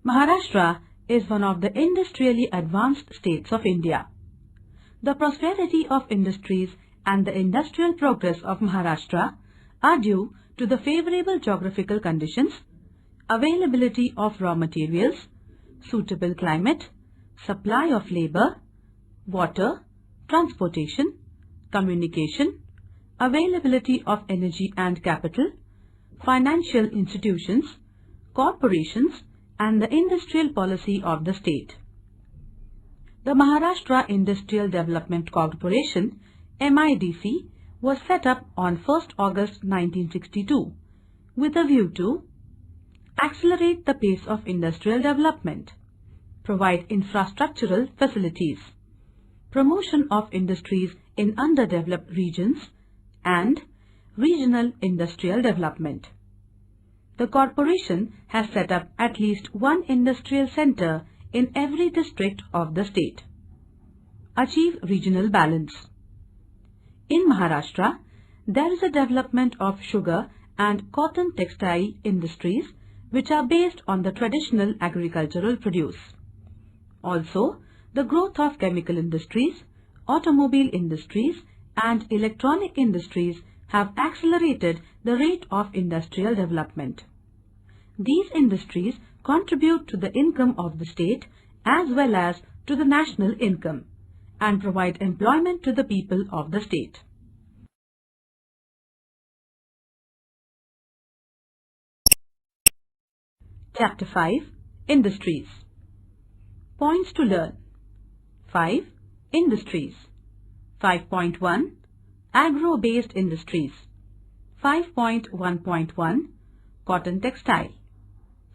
Maharashtra is one of the industrially advanced states of India. The prosperity of industries and the industrial progress of Maharashtra are due to the favorable geographical conditions, availability of raw materials, suitable climate, supply of labor, water, transportation, communication, availability of energy and capital, financial institutions, corporations, and the industrial policy of the state. The Maharashtra Industrial Development Corporation (MIDC) was set up on 1st August 1962 with a view to accelerate the pace of industrial development, provide infrastructural facilities, promotion of industries in underdeveloped regions, and regional industrial development. The corporation has set up at least one industrial center in every district of the state. Achieve regional balance. In Maharashtra, there is a development of sugar and cotton textile industries which are based on the traditional agricultural produce. Also, the growth of chemical industries, automobile industries, and electronic industries have accelerated the rate of industrial development. These industries contribute to the income of the state as well as to the national income and provide employment to the people of the state. Chapter 5 Industries. Points to learn. 5. Industries. 5.1 Agro-based industries. 5.1.1 Cotton textile.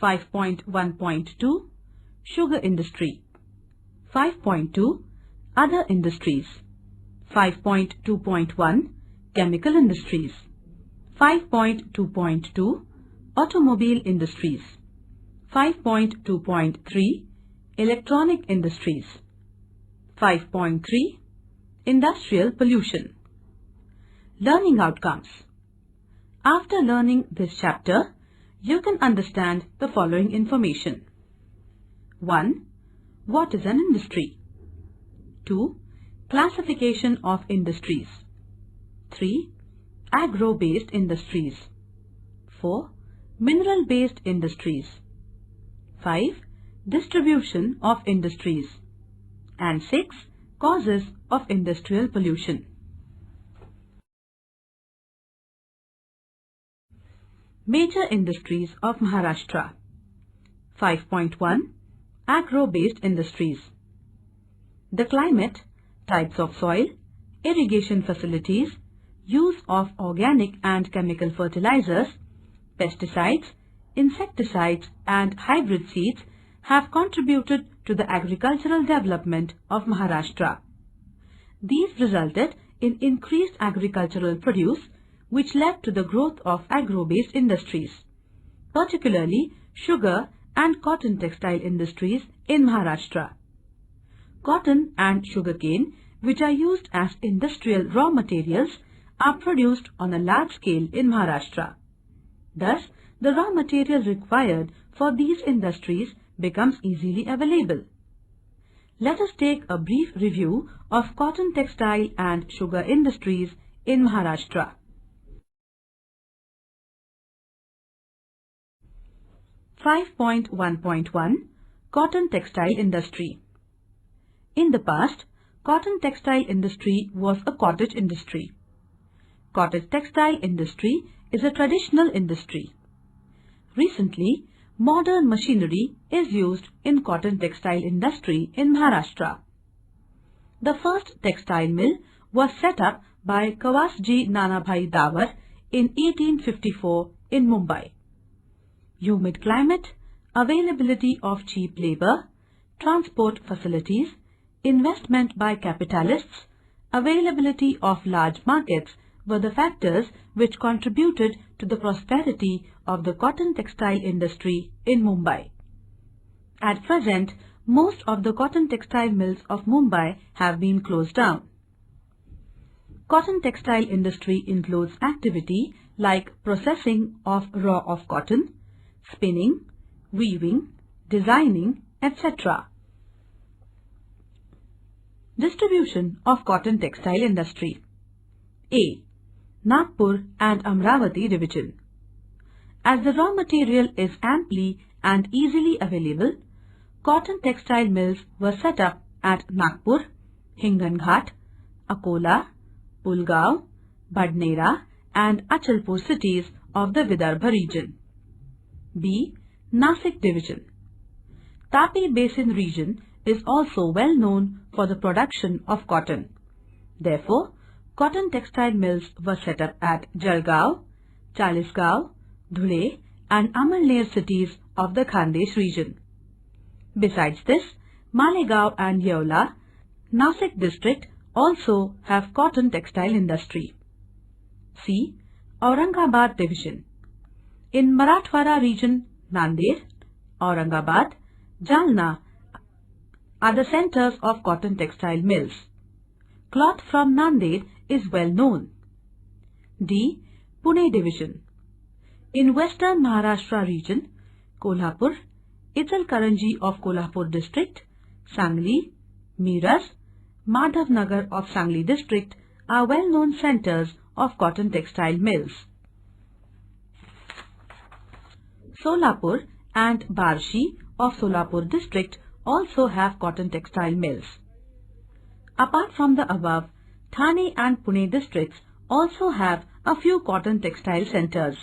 5.1.2 Sugar industry. 5.2 Other industries. 5.2.1 Chemical industries. 5.2.2 Automobile industries. 5.2.3 Electronic industries. 5.3 Industrial pollution. Learning outcomes. After learning this chapter, you can understand the following information. 1. What is an industry? 2. Classification of industries. 3. Agro-based industries. 4. Mineral-based industries. 5. Distribution of industries. And 6. Causes of industrial pollution. Major industries of Maharashtra. 5.1 Agro-based industries. The climate, types of soil, irrigation facilities, use of organic and chemical fertilizers, pesticides, insecticides and hybrid seeds have contributed to the agricultural development of Maharashtra. These resulted in increased agricultural produce which led to the growth of agro-based industries, particularly sugar and cotton textile industries in Maharashtra. Cotton and sugarcane, which are used as industrial raw materials, are produced on a large scale in Maharashtra. Thus, the raw material required for these industries becomes easily available. Let us take a brief review of cotton textile and sugar industries in Maharashtra. (5.1.1) Cotton textile industry. In the past, cotton textile industry was a cottage industry. Cottage textile industry is a traditional industry. Recently, modern machinery is used in cotton textile industry in Maharashtra. The first textile mill was set up by Kawasji Nanabhai Dawar in 1854 in Mumbai. Humid climate, availability of cheap labor, transport facilities, investment by capitalists, availability of large markets were the factors which contributed to the prosperity of the cotton textile industry in Mumbai. At present, most of the cotton textile mills of Mumbai have been closed down. Cotton textile industry includes activity like processing of raw of cotton, spinning, weaving, designing, etc. Distribution of cotton textile industry. A. Nagpur and Amravati division. As the raw material is amply and easily available, cotton textile mills were set up at Nagpur, Hinganghat, Akola, Pulgaon, Badnera and Achalpur cities of the Vidarbha region. B. Nasik division. Tapi Basin region is also well known for the production of cotton. Therefore, cotton textile mills were set up at Jalgaon, Chalisgaon, Dhule and Amalner cities of the Khandesh region. Besides this, Malegaon and Yeola, Nasik district also have cotton textile industry. C. Aurangabad division. In Marathwada region, Nanded, Aurangabad, Jalna are the centers of cotton textile mills. Cloth from Nanded is well known. D. Pune division. In western Maharashtra region, Kolhapur, Ichalkaranji of Kolhapur district, Sangli, Miras, Madhavnagar of Sangli district are well-known centers of cotton textile mills. Solapur and Barshi of Solapur district also have cotton textile mills. Apart from the above, Thane and Pune districts also have a few cotton textile centers.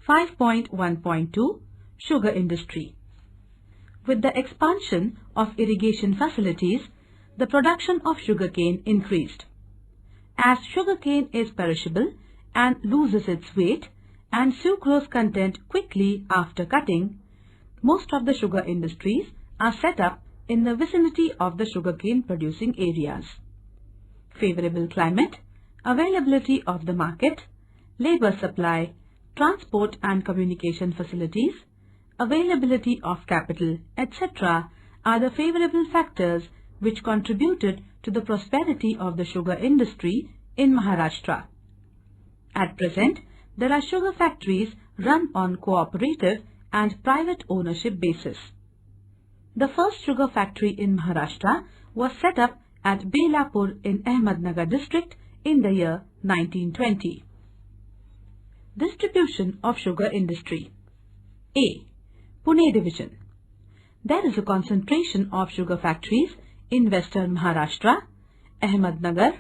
(5.1.2) Sugar industry. With the expansion of irrigation facilities, the production of sugarcane increased. As sugarcane is perishable and loses its weight and sucrose content quickly after cutting, most of the sugar industries are set up in the vicinity of the sugarcane producing areas. Favorable climate, availability of the market, labor supply, transport and communication facilities, availability of capital, etc. are the favorable factors which contributed to the prosperity of the sugar industry in Maharashtra. At present, there are sugar factories run on cooperative and private ownership basis. The first sugar factory in Maharashtra was set up at Belapur in Ahmednagar district in the year 1920. Distribution of sugar industry. A. Pune division. There is a concentration of sugar factories in western Maharashtra. Ahmednagar,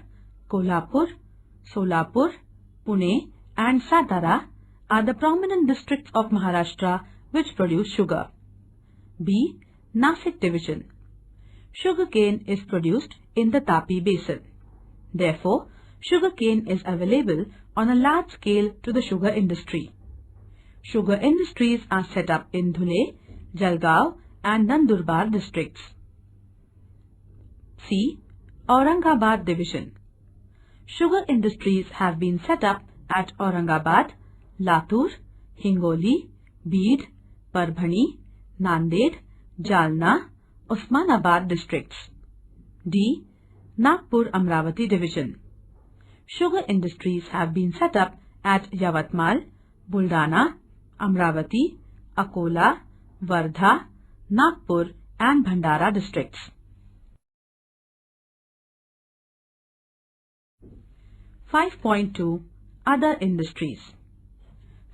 Kolhapur, Solapur, Pune and Satara are the prominent districts of Maharashtra which produce sugar. B. Nasik division. Sugarcane is produced in the Tapi Basin. Therefore, sugarcane is available on a large scale to the sugar industry. Sugar industries are set up in Dhule, Jalgaon and Nandurbar districts. C. Aurangabad division. Sugar industries have been set up at Aurangabad, Latur, Hingoli, Beed, Parbhani, Nanded, Jalna, Osmanabad districts. D. Nagpur Amravati division. Sugar industries have been set up at Yavatmal, Buldana, Amravati, Akola, Wardha, Nagpur and Bhandara districts. (5.2) Other industries.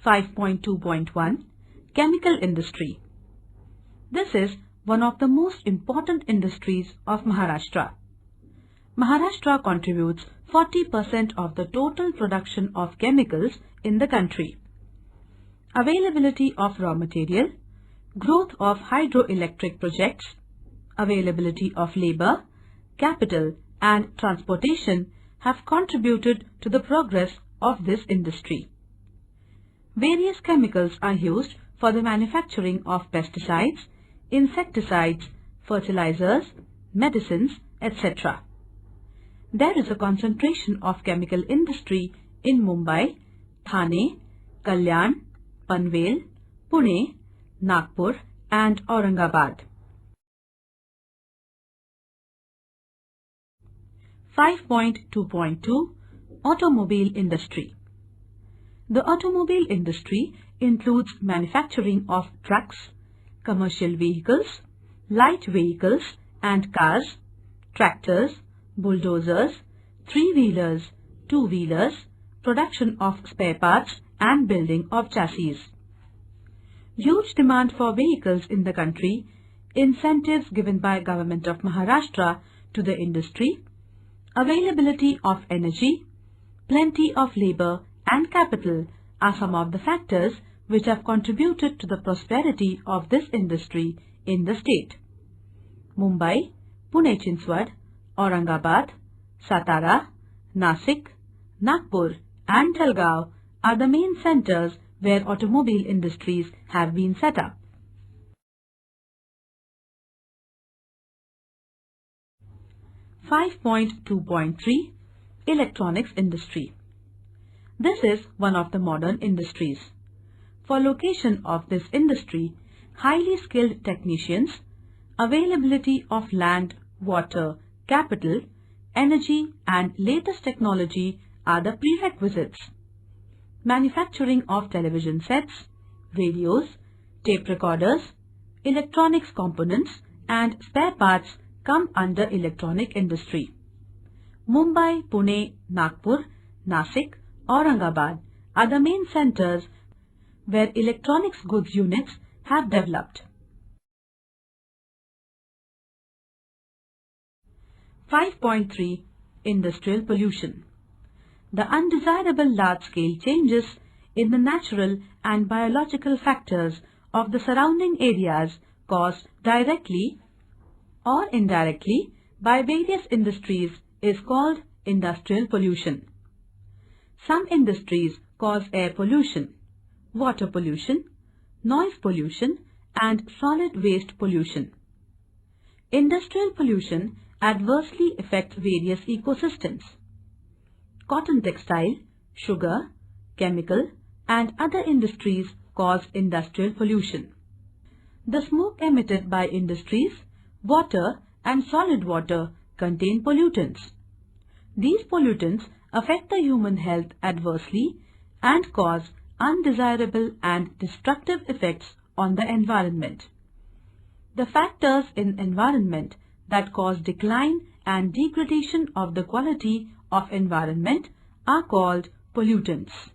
5.2.1 Chemical industry. This is one of the most important industries of Maharashtra. Maharashtra contributes 40% of the total production of chemicals in the country. Availability of raw material, growth of hydroelectric projects, availability of labor, capital and transportation have contributed to the progress of this industry. Various chemicals are used for the manufacturing of pesticides, insecticides, fertilizers, medicines, etc. There is a concentration of chemical industry in Mumbai, Thane, Kalyan, Panvel, Pune, Nagpur and Aurangabad. 5.2.2 Automobile industry. The automobile industry includes manufacturing of trucks, commercial vehicles, light vehicles and cars, tractors, bulldozers, three-wheelers, two-wheelers, production of spare parts and building of chassis. Huge demand for vehicles in the country, incentives given by Government of Maharashtra to the industry, availability of energy, plenty of labor and capital are some of the factors which have contributed to the prosperity of this industry in the state. Mumbai, Pune-Chinswad, Aurangabad, Satara, Nasik, Nagpur and Jalgaon are the main centers where automobile industries have been set up. (5.2.3) Electronics Industry. This is one of the modern industries. For location of this industry, highly skilled technicians, availability of land, water, capital, energy and latest technology are the prerequisites. Manufacturing of television sets, radios, tape recorders, electronics components and spare parts come under electronic industry. Mumbai, Pune, Nagpur, Nasik, Aurangabad are the main centers where electronics goods units have developed. 5.3 Industrial Pollution. The undesirable large-scale changes in the natural and biological factors of the surrounding areas caused directly or indirectly by various industries is called industrial pollution. Some industries cause air pollution, water pollution, noise pollution and solid waste pollution. Industrial pollution adversely affects various ecosystems. Cotton textile, sugar, chemical and other industries cause industrial pollution. The smoke emitted by industries, water and solid water contain pollutants. These pollutants affect the human health adversely and cause undesirable and destructive effects on the environment. The factors in environment that cause decline and degradation of the quality of environment are called pollutants.